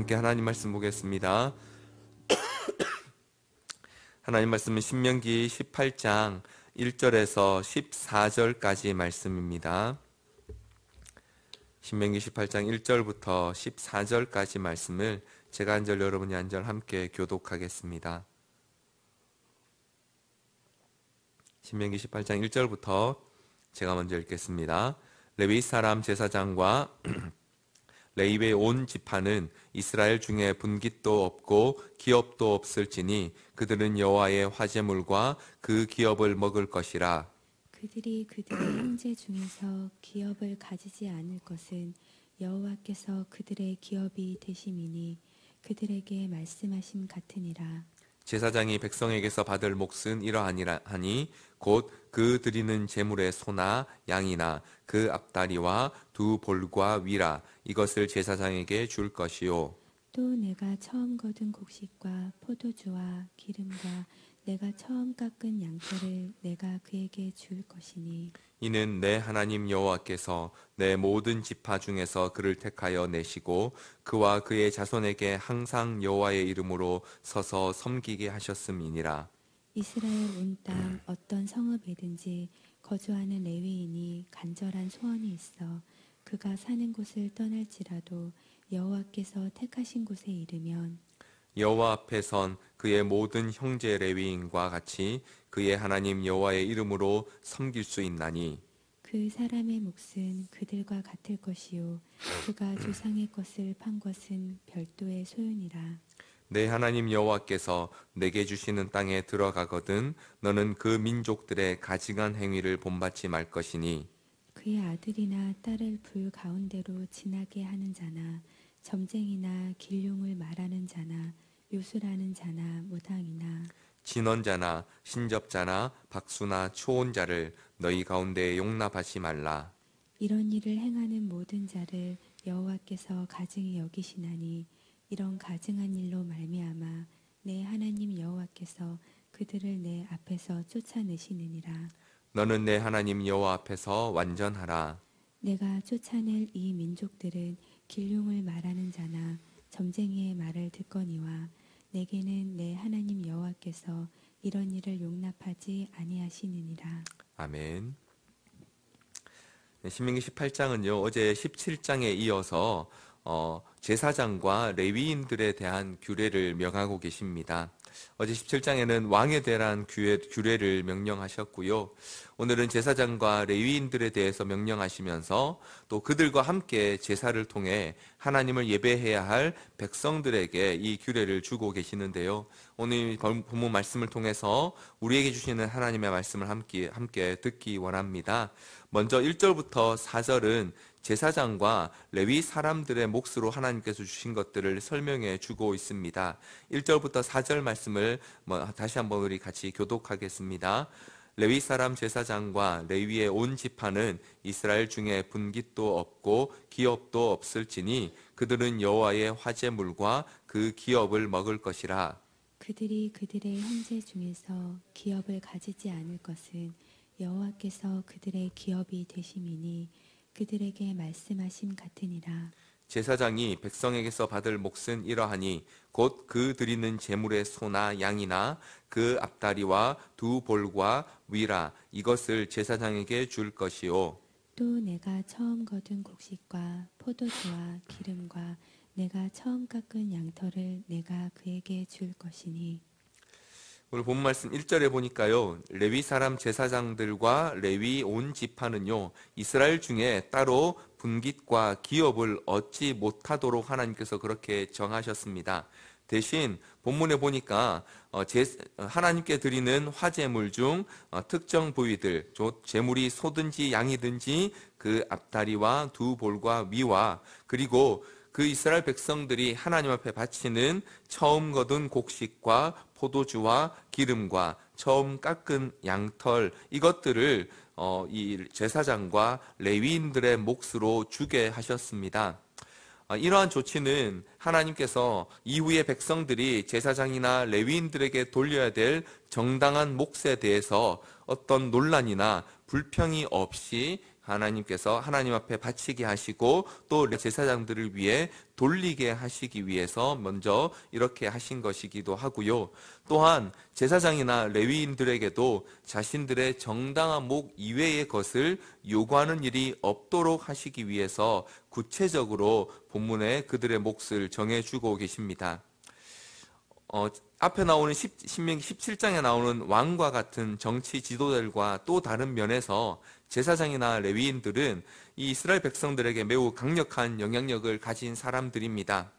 함께 하나님 말씀 보겠습니다. 하나님 말씀은 신명기 18장 1절에서 14절까지 말씀입니다. 신명기 18장 1절부터 14절까지 말씀을 제가 한 절 여러분이 한 절 함께 교독하겠습니다. 신명기 18장 1절부터 제가 먼저 읽겠습니다. 레위 사람 제사장과 레위의 온 지파는 이스라엘 중에 분깃도 없고 기업도 없을지니 그들은 여호와의 화제물과 그 기업을 먹을 것이라. 그들이 그들의 형제 중에서 기업을 가지지 않을 것은 여호와께서 그들의 기업이 되심이니 그들에게 말씀하심 같으니라. 제사장이 백성에게서 받을 몫은 이러하니라 하니 곧 그 드리는 제물의 소나 양이나 그 앞다리와 두 볼과 위라 이것을 제사장에게 줄 것이요. 또 내가 처음 거둔 곡식과 포도주와 기름과 내가 처음 깎은 양털을 내가 그에게 줄 것이니 이는 내 하나님 여호와께서 내 모든 지파 중에서 그를 택하여 내시고 그와 그의 자손에게 항상 여호와의 이름으로 서서 섬기게 하셨음이니라. 이스라엘 온 땅 어떤 성읍에든지 거주하는 레위인이 간절한 소원이 있어 그가 사는 곳을 떠날지라도 여호와께서 택하신 곳에 이르면 여호와 앞에 선 그의 모든 형제 레위인과 같이 그의 하나님 여호와의 이름으로 섬길 수 있나니 그 사람의 몫은 그들과 같을 것이요 그가 조상의 것을 판 것은 별도의 소유니라. 내 하나님 여호와께서 내게 주시는 땅에 들어가거든 너는 그 민족들의 가증한 행위를 본받지 말 것이니 그의 아들이나 딸을 불 가운데로 지나게 하는 자나 점쟁이나 길흉을 말하는 자나 요술하는 자나 무당이나 진언자나 신접자나 박수나 초혼자를 너희 가운데 용납하지 말라. 이런 일을 행하는 모든 자를 여호와께서 가증히 여기시나니 이런 가증한 일로 말미암아 내 하나님 여호와께서 그들을 내 앞에서 쫓아내시느니라. 너는 내 하나님 여호와 앞에서 완전하라. 내가 쫓아낼 이 민족들은 길흉을 말하는 자나 점쟁이의 말을 듣거니와 내게는 내 하나님 여호와께서 이런 일을 용납하지 아니하시느니라. 아멘. 신명기 18장은요 어제 17장에 이어서 제사장과 레위인들에 대한 규례를 명하고 계십니다. 어제 17장에는 왕에 대한 규례를 명령하셨고요. 오늘은 제사장과 레위인들에 대해서 명령하시면서 또 그들과 함께 제사를 통해 하나님을 예배해야 할 백성들에게 이 규례를 주고 계시는데요. 오늘 본문 말씀을 통해서 우리에게 주시는 하나님의 말씀을 함께 듣기 원합니다. 먼저 1절부터 4절은 제사장과 레위 사람들의 몫으로 하나님께서 주신 것들을 설명해 주고 있습니다. 1절부터 4절 말씀을 다시 한번 우리 같이 교독하겠습니다. 레위 사람 제사장과 레위의 온 지파는 이스라엘 중에 분깃도 없고 기업도 없을지니 그들은 여호와의 화제물과 그 기업을 먹을 것이라. 그들이 그들의 형제 중에서 기업을 가지지 않을 것은 여호와께서 그들의 기업이 되심이니 그들에게 말씀하심 같으니라. 제사장이 백성에게서 받을 몫은 이러하니 곧 그 드리는 제물의 소나 양이나 그 앞다리와 두 볼과 위라 이것을 제사장에게 줄 것이요. 또 내가 처음 거둔 곡식과 포도주와 기름과 내가 처음 깎은 양털을 내가 그에게 줄 것이니 오늘 본 말씀 1절에 보니까요. 레위 사람 제사장들과 레위 온 지파는요. 이스라엘 중에 따로 분깃과 기업을 얻지 못하도록 하나님께서 그렇게 정하셨습니다. 대신 본문에 보니까 하나님께 드리는 화제물 중 특정 부위들, 제물이 소든지 양이든지 그 앞다리와 두 볼과 위와 그리고 그 이스라엘 백성들이 하나님 앞에 바치는 처음 거둔 곡식과 포도주와 기름과 처음 깎은 양털 이것들을 이 제사장과 레위인들의 몫으로 주게 하셨습니다. 이러한 조치는 하나님께서 이후에 백성들이 제사장이나 레위인들에게 돌려야 될 정당한 몫에 대해서 어떤 논란이나 불평이 없이 하나님께서 하나님 앞에 바치게 하시고 또 제사장들을 위해 돌리게 하시기 위해서 먼저 이렇게 하신 것이기도 하고요. 또한 제사장이나 레위인들에게도 자신들의 정당한 목 이외의 것을 요구하는 일이 없도록 하시기 위해서 구체적으로 본문에 그들의 몫을 정해주고 계십니다. 앞에 나오는 신명기 17장에 나오는 왕과 같은 정치 지도자들과 또 다른 면에서 제사장이나 레위인들은 이 이스라엘 백성들에게 매우 강력한 영향력을 가진 사람들입니다.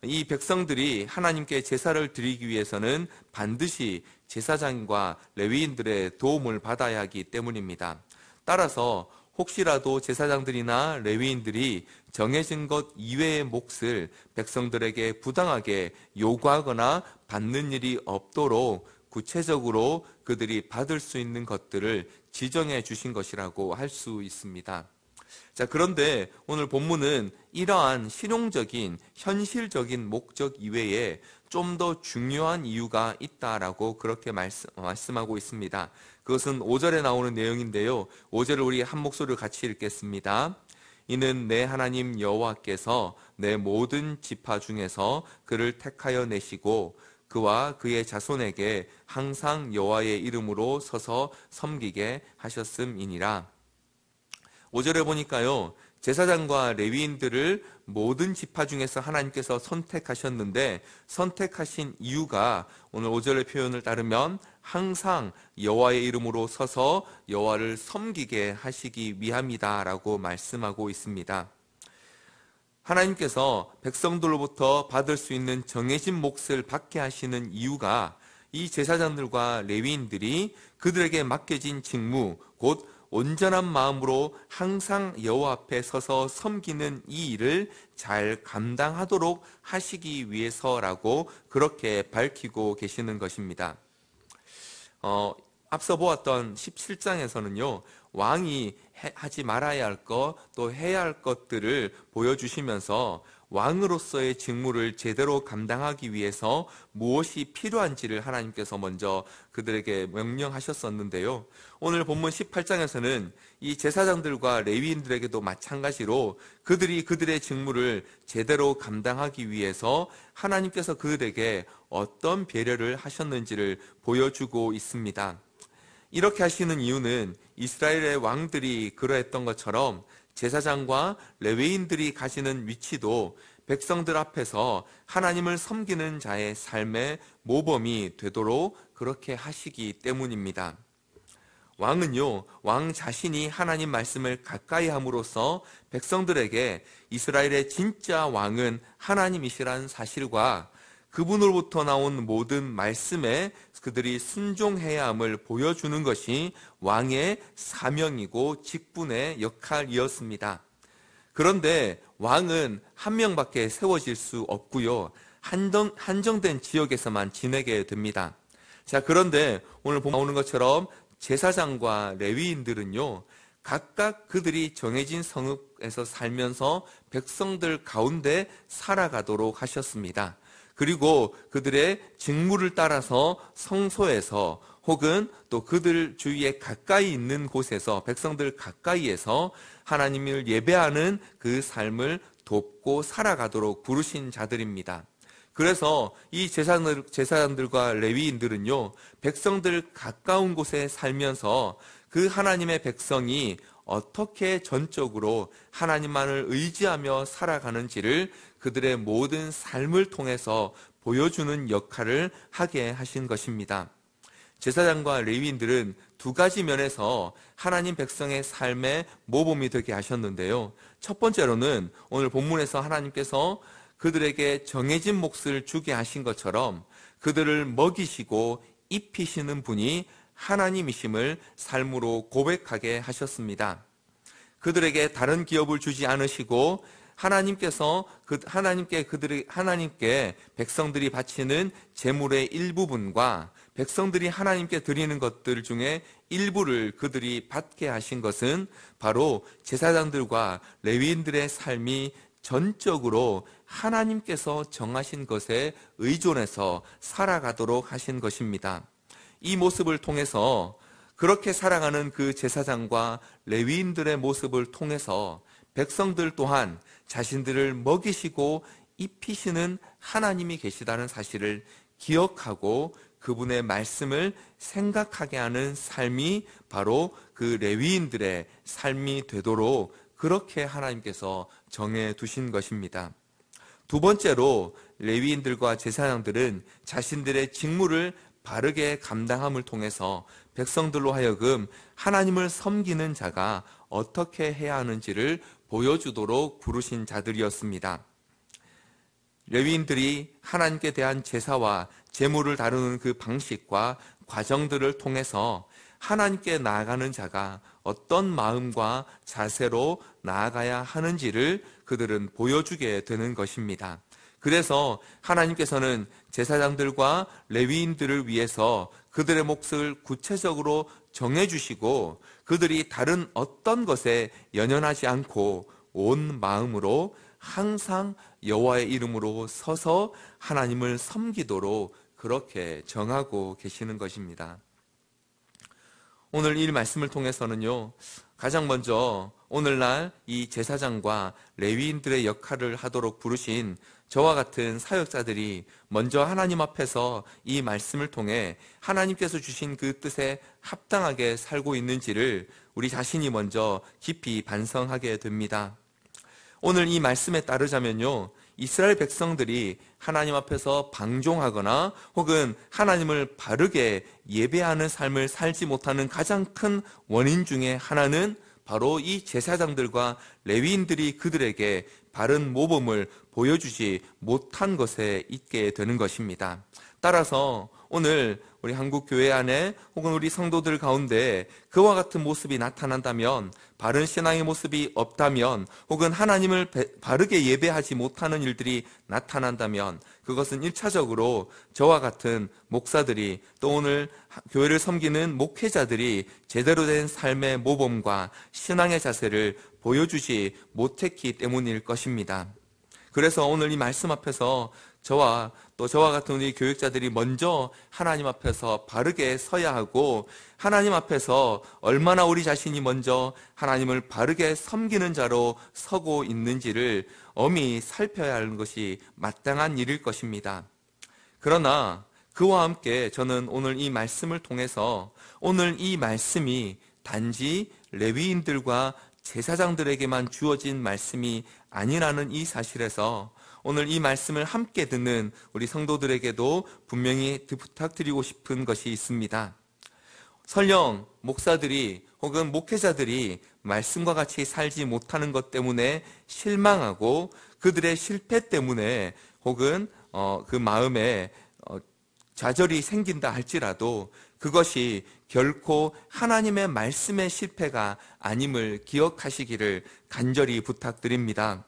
이 백성들이 하나님께 제사를 드리기 위해서는 반드시 제사장과 레위인들의 도움을 받아야 하기 때문입니다. 따라서 혹시라도 제사장들이나 레위인들이 정해진 것 이외의 몫을 백성들에게 부당하게 요구하거나 받는 일이 없도록 구체적으로 그들이 받을 수 있는 것들을 지정해 주신 것이라고 할 수 있습니다. 자, 그런데 오늘 본문은 이러한 실용적인, 현실적인 목적 이외에 좀 더 중요한 이유가 있다라고 그렇게 말씀하고 있습니다. 그것은 5절에 나오는 내용인데요. 5절을 우리 한 목소리로 같이 읽겠습니다. 이는 내 하나님 여호와께서 내 모든 지파 중에서 그를 택하여 내시고 그와 그의 자손에게 항상 여호와의 이름으로 서서 섬기게 하셨음이니라. 5절에 보니까요, 제사장과 레위인들을 모든 지파 중에서 하나님께서 선택하셨는데 선택하신 이유가 오늘 5절의 표현을 따르면 항상 여호와의 이름으로 서서 여호와를 섬기게 하시기 위함이다라고 말씀하고 있습니다. 하나님께서 백성들로부터 받을 수 있는 정해진 몫을 받게 하시는 이유가 이 제사장들과 레위인들이 그들에게 맡겨진 직무, 곧 온전한 마음으로 항상 여호와 앞에 서서 섬기는 이 일을 잘 감당하도록 하시기 위해서라고 그렇게 밝히고 계시는 것입니다. 앞서 보았던 17장에서는요, 왕이 하지 말아야 할 것, 또 해야 할 것들을 보여주시면서 왕으로서의 직무를 제대로 감당하기 위해서 무엇이 필요한지를 하나님께서 먼저 그들에게 명령하셨었는데요. 오늘 본문 18장에서는 이 제사장들과 레위인들에게도 마찬가지로 그들이 그들의 직무를 제대로 감당하기 위해서 하나님께서 그들에게 어떤 배려를 하셨는지를 보여주고 있습니다. 이렇게 하시는 이유는 이스라엘의 왕들이 그러했던 것처럼 제사장과 레위인들이 가지는 위치도 백성들 앞에서 하나님을 섬기는 자의 삶의 모범이 되도록 그렇게 하시기 때문입니다. 왕은요, 왕 자신이 하나님 말씀을 가까이 함으로써 백성들에게 이스라엘의 진짜 왕은 하나님이시라는 사실과 그분으로부터 나온 모든 말씀에 그들이 순종해야 함을 보여주는 것이 왕의 사명이고 직분의 역할이었습니다. 그런데 왕은 한 명밖에 세워질 수 없고요. 한정된 지역에서만 지내게 됩니다. 자, 그런데 오늘 나오는 것처럼 제사장과 레위인들은요, 각각 그들이 정해진 성읍에서 살면서 백성들 가운데 살아가도록 하셨습니다. 그리고 그들의 직무를 따라서 성소에서 혹은 또 그들 주위에 가까이 있는 곳에서 백성들 가까이에서 하나님을 예배하는 그 삶을 돕고 살아가도록 부르신 자들입니다. 그래서 이 제사장들과 레위인들은요, 백성들 가까운 곳에 살면서 그 하나님의 백성이 어떻게 전적으로 하나님만을 의지하며 살아가는지를 그들의 모든 삶을 통해서 보여주는 역할을 하게 하신 것입니다. 제사장과 레위인들은 두 가지 면에서 하나님 백성의 삶의 모범이 되게 하셨는데요. 첫 번째로는 오늘 본문에서 하나님께서 그들에게 정해진 몫을 주게 하신 것처럼 그들을 먹이시고 입히시는 분이 하나님이심을 삶으로 고백하게 하셨습니다. 그들에게 다른 기업을 주지 않으시고 하나님께 백성들이 바치는 제물의 일부분과 백성들이 하나님께 드리는 것들 중에 일부를 그들이 받게 하신 것은 바로 제사장들과 레위인들의 삶이 전적으로 하나님께서 정하신 것에 의존해서 살아가도록 하신 것입니다. 이 모습을 통해서 그렇게 살아가는 그 제사장과 레위인들의 모습을 통해서 백성들 또한 자신들을 먹이시고 입히시는 하나님이 계시다는 사실을 기억하고 그분의 말씀을 생각하게 하는 삶이 바로 그 레위인들의 삶이 되도록 그렇게 하나님께서 정해 두신 것입니다. 두 번째로 레위인들과 제사장들은 자신들의 직무를 바르게 감당함을 통해서 백성들로 하여금 하나님을 섬기는 자가 어떻게 해야 하는지를 보여주도록 부르신 자들이었습니다. 레위인들이 하나님께 대한 제사와 제물을 다루는 그 방식과 과정들을 통해서 하나님께 나아가는 자가 어떤 마음과 자세로 나아가야 하는지를 그들은 보여주게 되는 것입니다. 그래서 하나님께서는 제사장들과 레위인들을 위해서 그들의 몫을 구체적으로 정해주시고 그들이 다른 어떤 것에 연연하지 않고 온 마음으로 항상 여호와의 이름으로 서서 하나님을 섬기도록 그렇게 정하고 계시는 것입니다. 오늘 이 말씀을 통해서는요, 가장 먼저 오늘날 이 제사장과 레위인들의 역할을 하도록 부르신 저와 같은 사역자들이 먼저 하나님 앞에서 이 말씀을 통해 하나님께서 주신 그 뜻에 합당하게 살고 있는지를 우리 자신이 먼저 깊이 반성하게 됩니다. 오늘 이 말씀에 따르자면요, 이스라엘 백성들이 하나님 앞에서 방종하거나 혹은 하나님을 바르게 예배하는 삶을 살지 못하는 가장 큰 원인 중에 하나는 바로 이 제사장들과 레위인들이 그들에게 바른 모범을 보여주지 못한 것에 있게 되는 것입니다. 따라서 오늘 우리 한국 교회 안에 혹은 우리 성도들 가운데 그와 같은 모습이 나타난다면, 바른 신앙의 모습이 없다면, 혹은 하나님을 바르게 예배하지 못하는 일들이 나타난다면 그것은 1차적으로 저와 같은 목사들이 또 오늘 교회를 섬기는 목회자들이 제대로 된 삶의 모범과 신앙의 자세를 보여주지 못했기 때문일 것입니다. 그래서 오늘 이 말씀 앞에서 저와 같은 우리 교육자들이 먼저 하나님 앞에서 바르게 서야 하고, 하나님 앞에서 얼마나 우리 자신이 먼저 하나님을 바르게 섬기는 자로 서고 있는지를 엄히 살펴야 하는 것이 마땅한 일일 것입니다. 그러나 그와 함께 저는 오늘 이 말씀을 통해서 오늘 이 말씀이 단지 레위인들과 제사장들에게만 주어진 말씀이 아니라는 이 사실에서 오늘 이 말씀을 함께 듣는 우리 성도들에게도 분명히 부탁드리고 싶은 것이 있습니다. 설령 목사들이 혹은 목회자들이 말씀과 같이 살지 못하는 것 때문에 실망하고 그들의 실패 때문에 혹은 그 마음에 좌절이 생긴다 할지라도 그것이 결코 하나님의 말씀의 실패가 아님을 기억하시기를 간절히 부탁드립니다.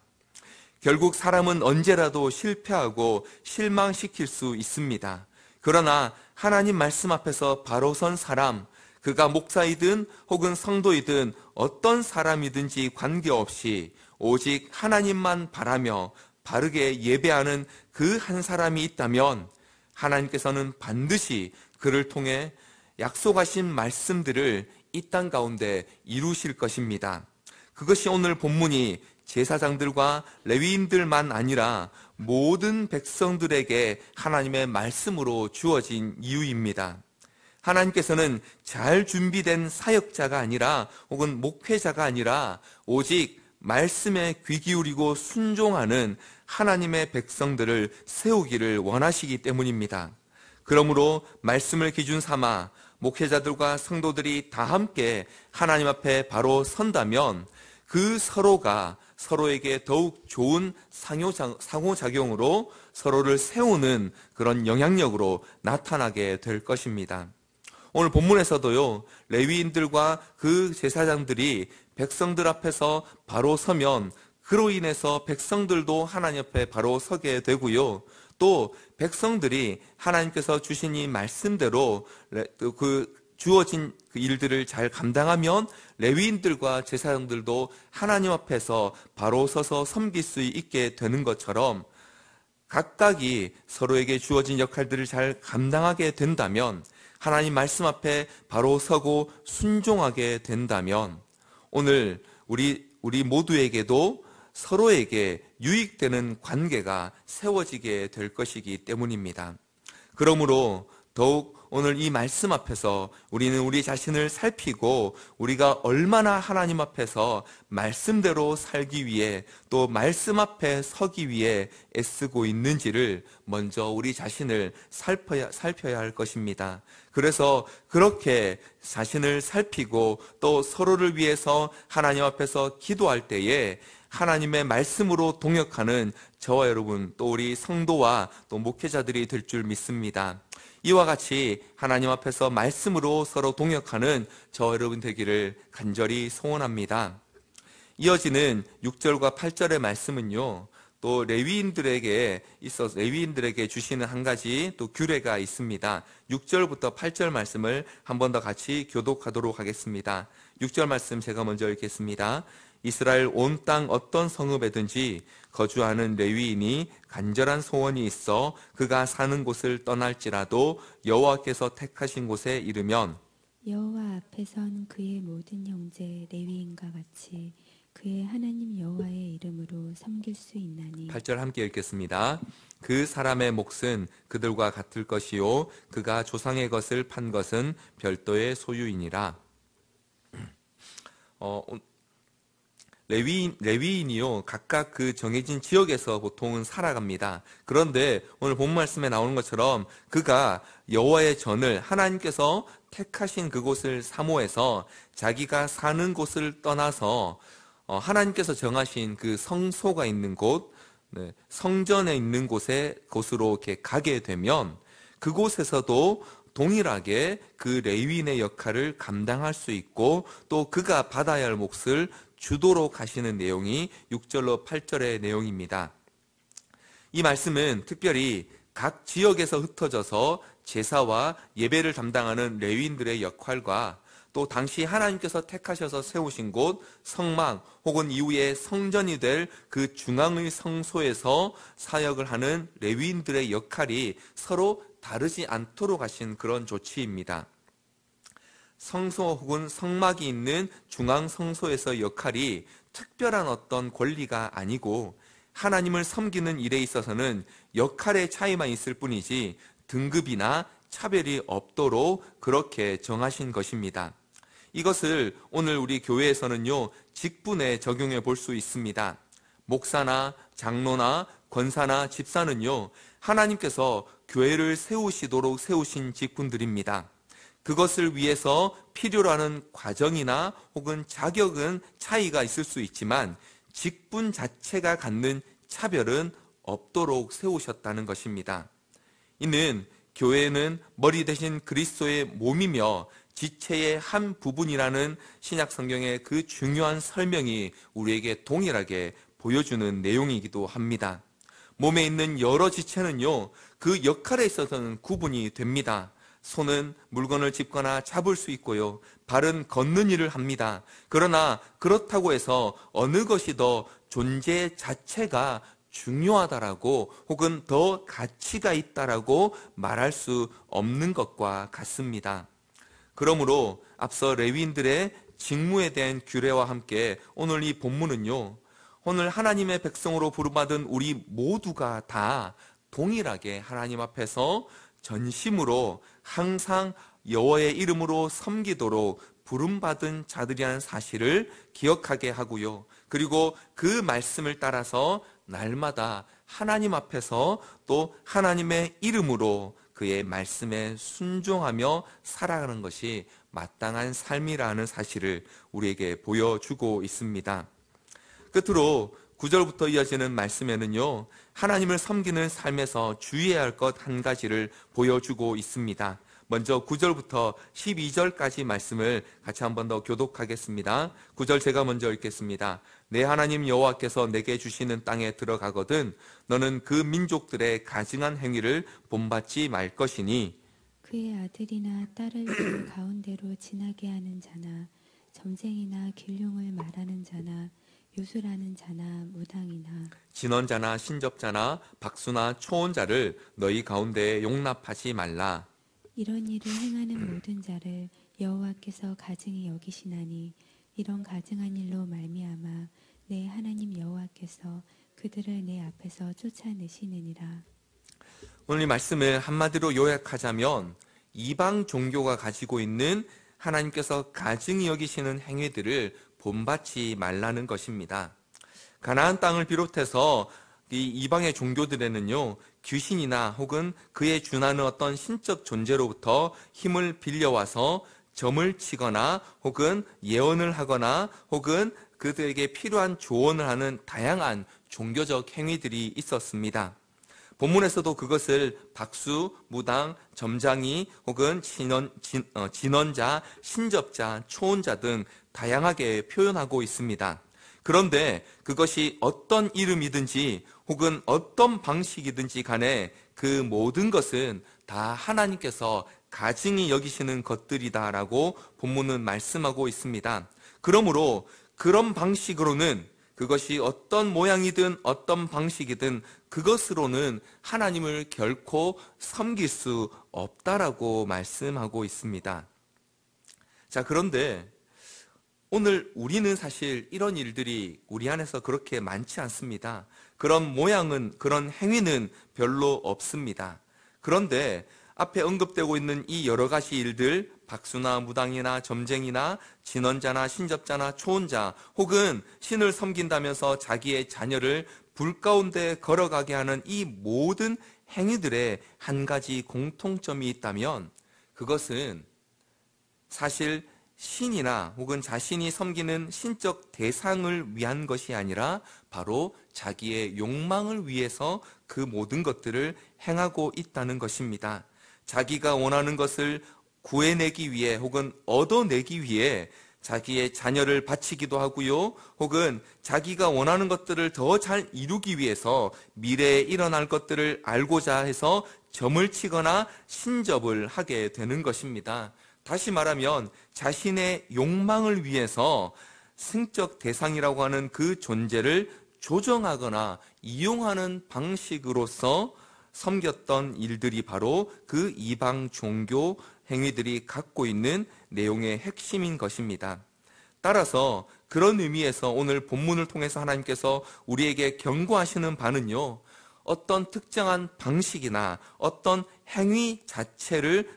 결국 사람은 언제라도 실패하고 실망시킬 수 있습니다. 그러나 하나님 말씀 앞에서 바로 선 사람, 그가 목사이든 혹은 성도이든 어떤 사람이든지 관계없이 오직 하나님만 바라며 바르게 예배하는 그 한 사람이 있다면 하나님께서는 반드시 그를 통해 약속하신 말씀들을 이 땅 가운데 이루실 것입니다. 그것이 오늘 본문이 제사장들과 레위인들만 아니라 모든 백성들에게 하나님의 말씀으로 주어진 이유입니다. 하나님께서는 잘 준비된 사역자가 아니라 혹은 목회자가 아니라 오직 말씀에 귀 기울이고 순종하는 하나님의 백성들을 세우기를 원하시기 때문입니다. 그러므로 말씀을 기준 삼아 목회자들과 성도들이 다 함께 하나님 앞에 바로 선다면 그 서로가 서로에게 더욱 좋은 상호작용으로 서로를 세우는 그런 영향력으로 나타나게 될 것입니다. 오늘 본문에서도요, 레위인들과 그 제사장들이 백성들 앞에서 바로 서면 그로 인해서 백성들도 하나님 앞에 바로 서게 되고요. 또 백성들이 하나님께서 주신 이 말씀대로 그 주어진 그 일들을 잘 감당하면 레위인들과 제사장들도 하나님 앞에서 바로 서서 섬길 수 있게 되는 것처럼 각각이 서로에게 주어진 역할들을 잘 감당하게 된다면 하나님 말씀 앞에 바로 서고 순종하게 된다면 오늘 우리 모두에게도 서로에게 유익되는 관계가 세워지게 될 것이기 때문입니다. 그러므로 더욱 오늘 이 말씀 앞에서 우리는 우리 자신을 살피고 우리가 얼마나 하나님 앞에서 말씀대로 살기 위해 또 말씀 앞에 서기 위해 애쓰고 있는지를 먼저 우리 자신을 살펴야 할 것입니다. 그래서 그렇게 자신을 살피고 또 서로를 위해서 하나님 앞에서 기도할 때에 하나님의 말씀으로 동역하는 저와 여러분 또 우리 성도와 또 목회자들이 될 줄 믿습니다. 이와 같이 하나님 앞에서 말씀으로 서로 동역하는 저와 여러분 되기를 간절히 소원합니다. 이어지는 6절과 8절의 말씀은요, 또 레위인들에게 주시는 한 가지 또 규례가 있습니다. 6절부터 8절 말씀을 한 번 더 같이 교독하도록 하겠습니다. 6절 말씀 제가 먼저 읽겠습니다. 이스라엘 온 땅 어떤 성읍에든지 거주하는 레위인이 간절한 소원이 있어 그가 사는 곳을 떠날지라도 여호와께서 택하신 곳에 이르면 여호와 앞에선 그의 모든 형제 레위인과 같이 그의 하나님 여호와의 이름으로 섬길 수 있나니 8절 함께 읽겠습니다. 그 사람의 몫은 그들과 같을 것이요 그가 조상의 것을 판 것은 별도의 소유이니라. 레위인이요 각각 그 정해진 지역에서 보통은 살아갑니다. 그런데 오늘 본 말씀에 나오는 것처럼 그가 여호와의 전을 하나님께서 택하신 그곳을 사모해서 자기가 사는 곳을 떠나서 하나님께서 정하신 그 성소가 있는 곳, 성전에 있는 곳으로 이렇게 가게 되면 그곳에서도 동일하게 그 레위인의 역할을 감당할 수 있고 또 그가 받아야 할 몫을 주도록 하시는 내용이 6절로 8절의 내용입니다. 이 말씀은 특별히 각 지역에서 흩어져서 제사와 예배를 담당하는 레위인들의 역할과 또 당시 하나님께서 택하셔서 세우신 곳 성막 혹은 이후에 성전이 될 그 중앙의 성소에서 사역을 하는 레위인들의 역할이 서로 다르지 않도록 하신 그런 조치입니다. 성소 혹은 성막이 있는 중앙 성소에서 역할이 특별한 어떤 권리가 아니고 하나님을 섬기는 일에 있어서는 역할의 차이만 있을 뿐이지 등급이나 차별이 없도록 그렇게 정하신 것입니다. 이것을 오늘 우리 교회에서는요 직분에 적용해 볼 수 있습니다. 목사나 장로나 권사나 집사는요 하나님께서 교회를 세우시도록 세우신 직분들입니다. 그것을 위해서 필요로 하는 과정이나 혹은 자격은 차이가 있을 수 있지만 직분 자체가 갖는 차별은 없도록 세우셨다는 것입니다. 이는 교회는 머리 대신 그리스도의 몸이며 지체의 한 부분이라는 신약 성경의 그 중요한 설명이 우리에게 동일하게 보여주는 내용이기도 합니다. 몸에 있는 여러 지체는요, 그 역할에 있어서는 구분이 됩니다. 손은 물건을 짚거나 잡을 수 있고요. 발은 걷는 일을 합니다. 그러나 그렇다고 해서 어느 것이 더 존재 자체가 중요하다라고 혹은 더 가치가 있다라고 말할 수 없는 것과 같습니다. 그러므로 앞서 레위인들의 직무에 대한 규례와 함께 오늘 이 본문은요, 오늘 하나님의 백성으로 부름받은 우리 모두가 다 동일하게 하나님 앞에서 전심으로 항상 여호와의 이름으로 섬기도록 부름받은 자들이라는 사실을 기억하게 하고요. 그리고 그 말씀을 따라서 날마다 하나님 앞에서 또 하나님의 이름으로 그의 말씀에 순종하며 살아가는 것이 마땅한 삶이라는 사실을 우리에게 보여주고 있습니다. 끝으로 9절부터 이어지는 말씀에는요, 하나님을 섬기는 삶에서 주의해야 할 것 한 가지를 보여주고 있습니다. 먼저 9절부터 12절까지 말씀을 같이 한 번 더 교독하겠습니다. 9절 제가 먼저 읽겠습니다. 내 하나님 여호와께서 내게 주시는 땅에 들어가거든 너는 그 민족들의 가증한 행위를 본받지 말 것이니 그의 아들이나 딸을 그 가운데로 지나게 하는 자나 점쟁이나 길흉을 말하는 자나 요술하는 자나 무당이나 진언자나 신접자나 박수나 초혼자를 너희 가운데에 용납하지 말라. 이런 일을 행하는 모든 자를 여호와께서 가증히 여기시나니 이런 가증한 일로 말미암아 내 하나님 여호와께서 그들을 내 앞에서 쫓아내시느니라. 오늘 이 말씀을 한마디로 요약하자면 이방 종교가 가지고 있는 하나님께서 가증히 여기시는 행위들을 본받지 말라는 것입니다. 가나안 땅을 비롯해서 이 이방의 종교들에는요, 귀신이나 혹은 그에 준하는 어떤 신적 존재로부터 힘을 빌려와서 점을 치거나 혹은 예언을 하거나 혹은 그들에게 필요한 조언을 하는 다양한 종교적 행위들이 있었습니다. 본문에서도 그것을 박수, 무당, 점장이 혹은 진언자, 신접자, 초혼자 등 다양하게 표현하고 있습니다. 그런데 그것이 어떤 이름이든지 혹은 어떤 방식이든지 간에 그 모든 것은 다 하나님께서 가증히 여기시는 것들이다라고 본문은 말씀하고 있습니다. 그러므로 그런 방식으로는 그것이 어떤 모양이든 어떤 방식이든 그것으로는 하나님을 결코 섬길 수 없다라고 말씀하고 있습니다. 자, 그런데 오늘 우리는 사실 이런 일들이 우리 안에서 그렇게 많지 않습니다. 그런 모양은, 그런 행위는 별로 없습니다. 그런데 앞에 언급되고 있는 이 여러 가지 일들, 박수나 무당이나 점쟁이나 진언자나 신접자나 초혼자 혹은 신을 섬긴다면서 자기의 자녀를 불 가운데 걸어가게 하는 이 모든 행위들의 한 가지 공통점이 있다면 그것은 사실 신이나 혹은 자신이 섬기는 신적 대상을 위한 것이 아니라 바로 자기의 욕망을 위해서 그 모든 것들을 행하고 있다는 것입니다. 자기가 원하는 것을 구해내기 위해 혹은 얻어내기 위해 자기의 자녀를 바치기도 하고요. 혹은 자기가 원하는 것들을 더 잘 이루기 위해서 미래에 일어날 것들을 알고자 해서 점을 치거나 신접을 하게 되는 것입니다. 다시 말하면 자신의 욕망을 위해서 승적 대상이라고 하는 그 존재를 조정하거나 이용하는 방식으로서 섬겼던 일들이 바로 그 이방 종교 행위들이 갖고 있는 내용의 핵심인 것입니다. 따라서 그런 의미에서 오늘 본문을 통해서 하나님께서 우리에게 경고하시는 바는요, 어떤 특정한 방식이나 어떤 행위 자체를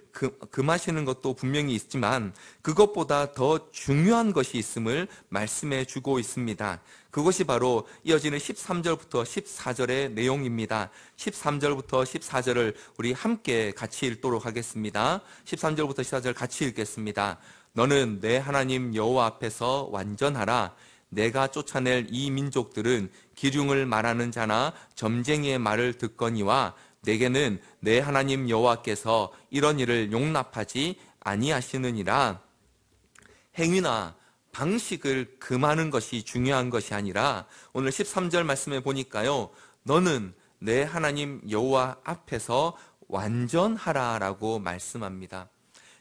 금하시는 것도 분명히 있지만 그것보다 더 중요한 것이 있음을 말씀해 주고 있습니다. 그것이 바로 이어지는 13절부터 14절의 내용입니다. 13절부터 14절을 우리 함께 같이 읽도록 하겠습니다. 13절부터 14절 같이 읽겠습니다. 너는 내 하나님 여호와 앞에서 완전하라. 내가 쫓아낼 이 민족들은 기륭을 말하는 자나 점쟁이의 말을 듣거니와 내게는 내 하나님 여호와께서 이런 일을 용납하지 아니하시느니라. 행위나 방식을 금하는 것이 중요한 것이 아니라 오늘 13절 말씀에 보니까요, 너는 내 하나님 여호와 앞에서 완전하라라고 말씀합니다.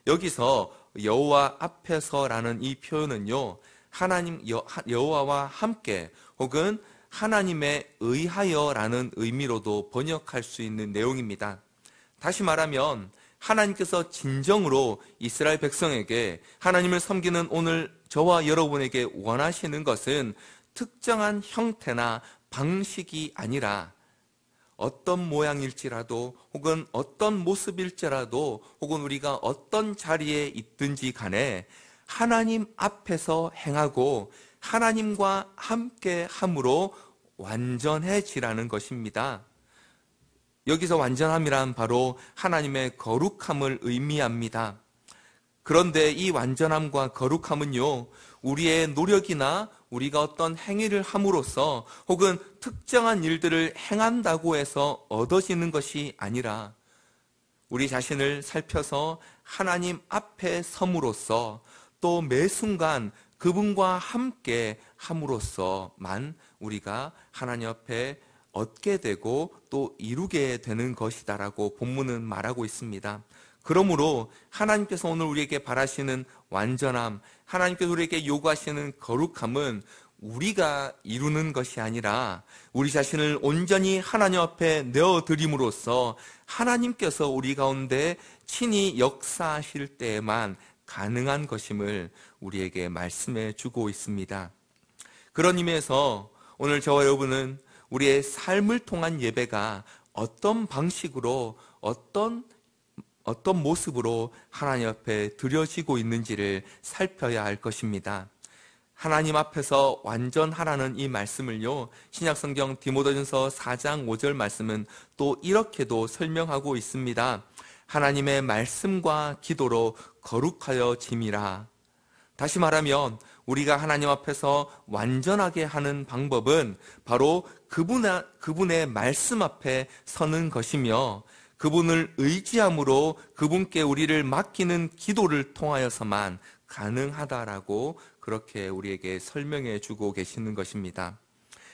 여기서 여호와 앞에서라는 이 표현은요, 하나님 여호와와 함께 혹은 하나님에 의하여라는 의미로도 번역할 수 있는 내용입니다. 다시 말하면 하나님께서 진정으로 이스라엘 백성에게 하나님을 섬기는 오늘 저와 여러분에게 원하시는 것은 특정한 형태나 방식이 아니라 어떤 모양일지라도 혹은 어떤 모습일지라도 혹은 우리가 어떤 자리에 있든지 간에 하나님 앞에서 행하고 하나님과 함께 함으로 완전해지라는 것입니다. 여기서 완전함이란 바로 하나님의 거룩함을 의미합니다. 그런데 이 완전함과 거룩함은요, 우리의 노력이나 우리가 어떤 행위를 함으로써 혹은 특정한 일들을 행한다고 해서 얻어지는 것이 아니라 우리 자신을 살펴서 하나님 앞에 섬으로써 또 매 순간 그분과 함께 함으로써만 우리가 하나님 앞에 얻게 되고 또 이루게 되는 것이다라고 본문은 말하고 있습니다. 그러므로 하나님께서 오늘 우리에게 바라시는 완전함, 하나님께서 우리에게 요구하시는 거룩함은 우리가 이루는 것이 아니라 우리 자신을 온전히 하나님 앞에 내어드림으로써 하나님께서 우리 가운데 친히 역사하실 때에만 가능한 것임을 우리에게 말씀해 주고 있습니다. 그런 의미에서 오늘 저와 여러분은 우리의 삶을 통한 예배가 어떤 방식으로 어떤 모습으로 하나님 앞에 드려지고 있는지를 살펴야 할 것입니다. 하나님 앞에서 완전하라는 이 말씀을요, 신약성경 디모데전서 4장 5절 말씀은 또 이렇게도 설명하고 있습니다. 하나님의 말씀과 기도로 거룩하여 짐이라. 다시 말하면 우리가 하나님 앞에서 완전하게 하는 방법은 바로 그분의 말씀 앞에 서는 것이며, 그분을 의지함으로 그분께 우리를 맡기는 기도를 통하여서만 가능하다라고 그렇게 우리에게 설명해 주고 계시는 것입니다.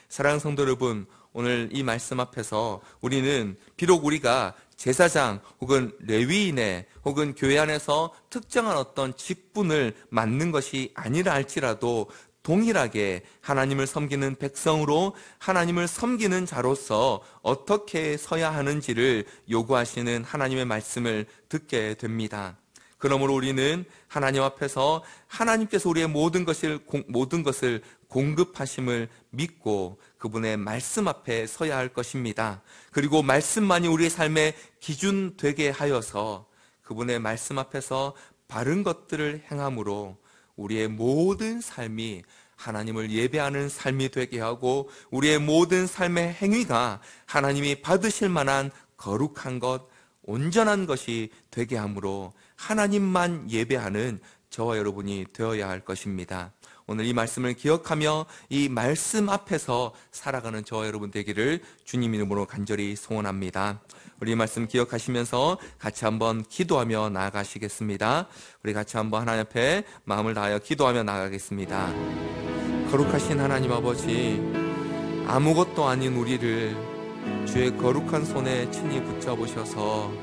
사랑하는 성도 여러분, 오늘 이 말씀 앞에서 우리는 비록 우리가 제사장 혹은 레위인의 혹은 교회 안에서 특정한 어떤 직분을 맡는 것이 아니라 할지라도 동일하게 하나님을 섬기는 백성으로 하나님을 섬기는 자로서 어떻게 서야 하는지를 요구하시는 하나님의 말씀을 듣게 됩니다. 그러므로 우리는 하나님 앞에서 하나님께서 우리의 모든 것을 공급하심을 믿고 그분의 말씀 앞에 서야 할 것입니다. 그리고 말씀만이 우리의 삶의 기준 되게 하여서 그분의 말씀 앞에서 바른 것들을 행함으로 우리의 모든 삶이 하나님을 예배하는 삶이 되게 하고 우리의 모든 삶의 행위가 하나님이 받으실 만한 거룩한 것, 온전한 것이 되게 하므로 하나님만 예배하는 저와 여러분이 되어야 할 것입니다. 오늘 이 말씀을 기억하며 이 말씀 앞에서 살아가는 저와 여러분 되기를 주님 이름으로 간절히 소원합니다. 우리 이 말씀 기억하시면서 같이 한번 기도하며 나아가시겠습니다. 우리 같이 한번 하나님 앞에 마음을 다하여 기도하며 나아가겠습니다. 거룩하신 하나님 아버지, 아무것도 아닌 우리를 주의 거룩한 손에 친히 붙잡으셔서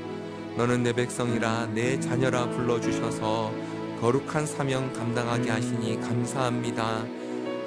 너는 내 백성이라 내 자녀라 불러주셔서 거룩한 사명 감당하게 하시니 감사합니다.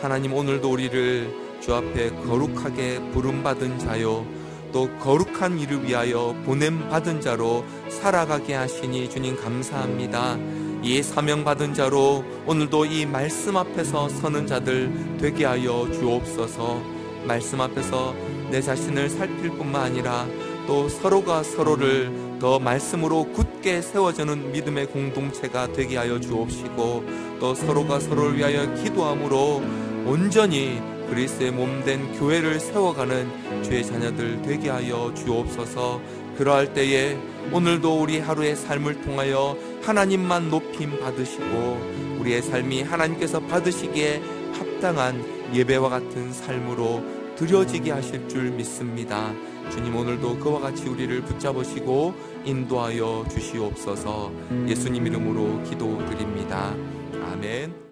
하나님, 오늘도 우리를 주 앞에 거룩하게 부름받은 자요 또 거룩한 일을 위하여 보냄받은 자로 살아가게 하시니 주님 감사합니다. 이 사명받은 자로 오늘도 이 말씀 앞에서 서는 자들 되게 하여 주옵소서. 말씀 앞에서 내 자신을 살필 뿐만 아니라 또 서로가 서로를 더 말씀으로 굳게 세워주는 믿음의 공동체가 되게 하여 주옵시고 또 서로가 서로를 위하여 기도함으로 온전히 그리스도의 몸된 교회를 세워가는 주의 자녀들 되게 하여 주옵소서. 그러할 때에 오늘도 우리 하루의 삶을 통하여 하나님만 높임 받으시고 우리의 삶이 하나님께서 받으시기에 합당한 예배와 같은 삶으로 드려지게 하실 줄 믿습니다. 주님, 오늘도 그와 같이 우리를 붙잡으시고 인도하여 주시옵소서. 예수님 이름으로 기도드립니다. 아멘.